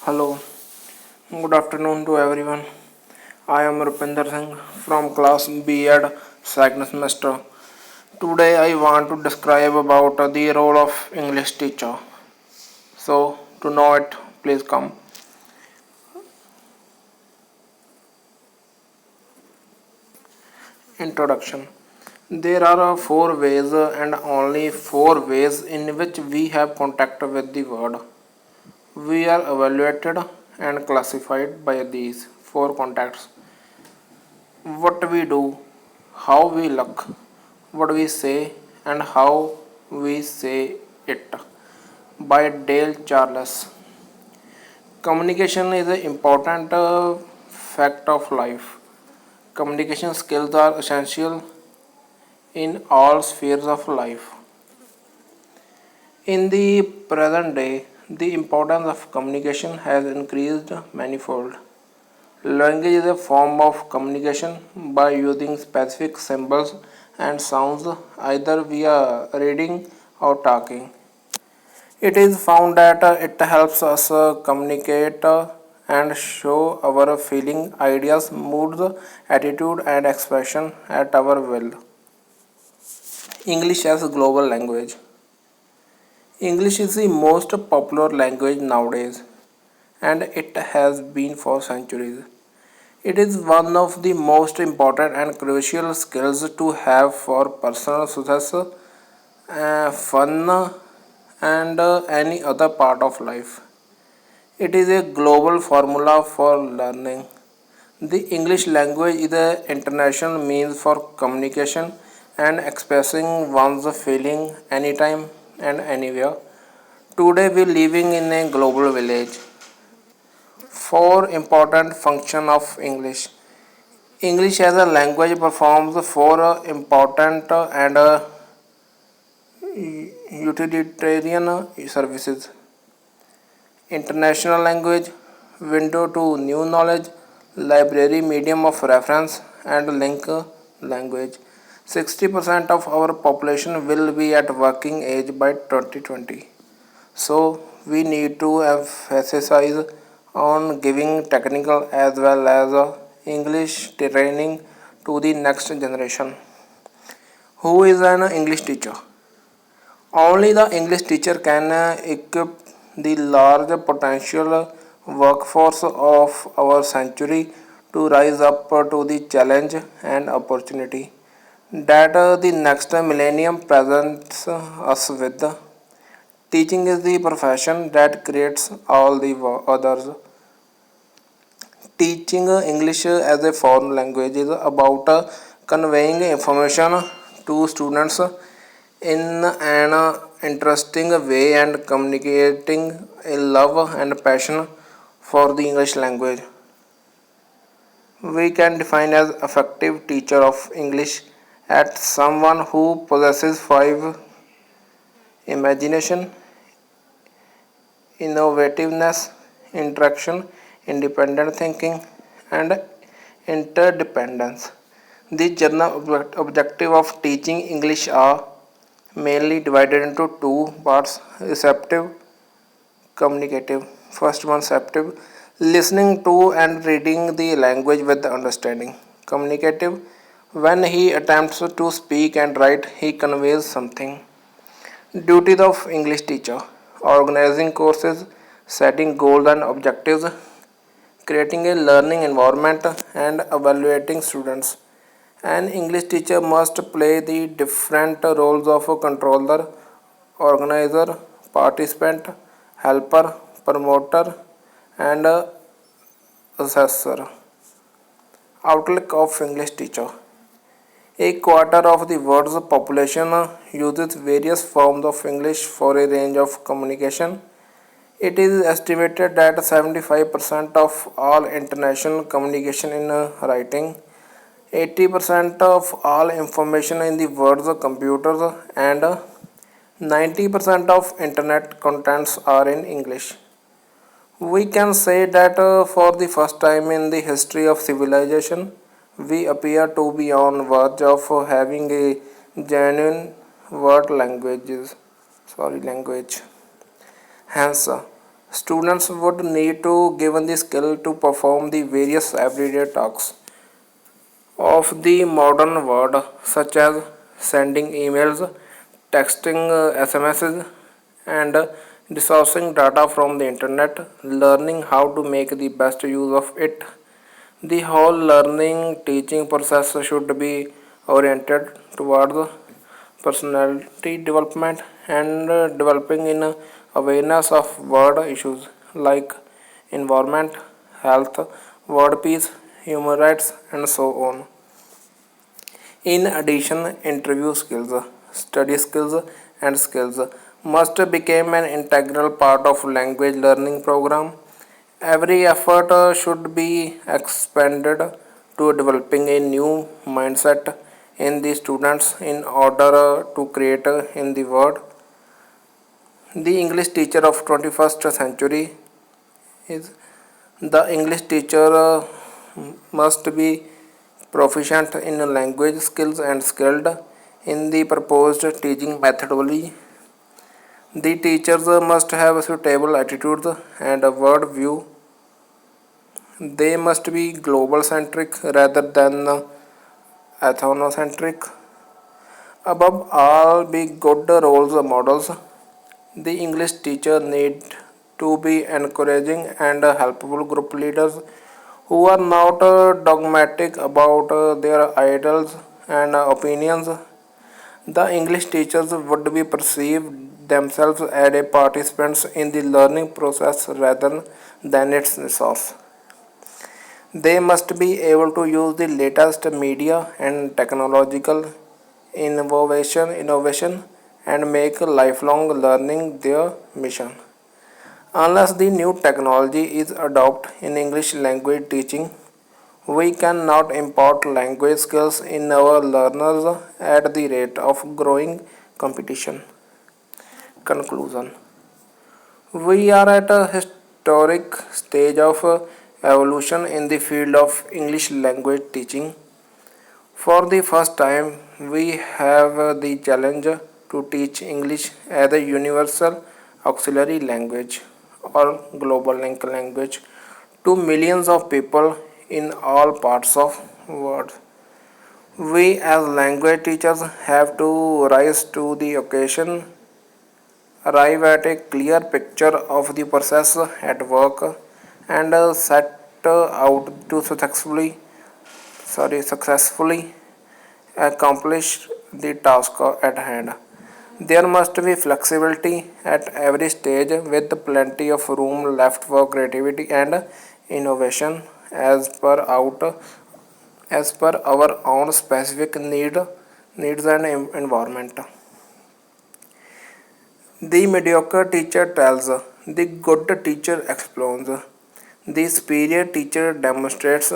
Hello, good afternoon to everyone. I am Rupinder Singh from class B.Ed second semester. Today I want to describe about the role of English teacher. So to know it, please come. Introduction. There are four ways and only four ways in which we have contact with the world. We are evaluated and classified by these four contacts. What we do, how we look, what we say, and how we say it. By Dale Charles. Communication is an important fact of life. Communication skills are essential in all spheres of life. In the present day, the importance of communication has increased manifold. Language is a form of communication by using specific symbols and sounds either via reading or talking. It is found that it helps us communicate and show our feeling, ideas, moods, attitude, and expression at our will. English as a global language. English is the most popular language nowadays, and it has been for centuries. It is one of the most important and crucial skills to have for personal success, fun, and any other part of life. It is a global formula for learning. The English language is an international means for communication and expressing one's feeling anytime and anywhere. Today we living in a global village. Four important function of English. English as a language performs four important and utilitarian services. International language, window to new knowledge, library medium of reference, and link language. 60% of our population will be at working age by 2020. So we need to emphasize on giving technical as well as English training to the next generation. Who is an English teacher? Only the English teacher can equip the large potential workforce of our century to rise up to the challenge and opportunity that the next millennium presents us with. Teaching is the profession that creates all the others. Teaching English as a foreign language is about conveying information to students in an interesting way and communicating a love and passion for the English language. We can define as effective teacher of English as someone who possesses five: imagination, innovativeness, interaction, independent thinking, and interdependence. The general objective of teaching English are mainly divided into two parts: receptive, communicative. First one, receptive, listening to and reading the language with understanding. Communicative, when he attempts to speak and write, he conveys something. Duties of English teacher: organizing courses, setting goals and objectives, creating a learning environment, and evaluating students. An English teacher must play the different roles of a controller, organizer, participant, helper, promoter, and assessor. Outlook of English teacher. A quarter of the world's population uses various forms of English for a range of communication. It is estimated that 75% of all international communication in writing, 80% of all information in the world's computers, and 90% of internet contents are in English. We can say that for the first time in the history of civilization, we appear to be on verge of having a genuine language. Hence, Students would need to given the skill to perform the various everyday tasks of the modern world, such as sending emails, texting SMSs, and resourcing data from the internet, learning how to make the best use of it. The whole learning teaching process should be oriented towards personality development and developing in awareness of world issues like environment, health, world peace, human rights, and so on. In addition, interview skills, study skills, and skills must become an integral part of language learning program. Every effort should be expanded to developing a new mindset in the students in order to create in the world. The English teacher of 21st century is the English teacher must be proficient in language skills and skilled in the proposed teaching methodology. The teachers must have suitable attitudes and a world view. They must be global centric rather than ethnocentric. Above all, be good role models. The English teacher need to be encouraging and helpful group leaders who are not dogmatic about their ideals and opinions. The English teachers would be perceived themselves as a participants in the learning process rather than its source. They must be able to use the latest media and technological innovation and make lifelong learning their mission. Unless the new technology is adopted in English language teaching, we cannot import language skills in our learners at the rate of growing competition. Conclusion: we are at a historic stage of evolution in the field of English language teaching. For the first time, we have the challenge to teach English as a universal auxiliary language or global link language to millions of people in all parts of the world. We as language teachers have to rise to the occasion, arrive at a clear picture of the process at work, and set out to successfully accomplish the task at hand. There must be flexibility at every stage with plenty of room left for creativity and innovation as per our own specific needs and environment. The mediocre teacher tells, the good teacher explains, the superior teacher demonstrates,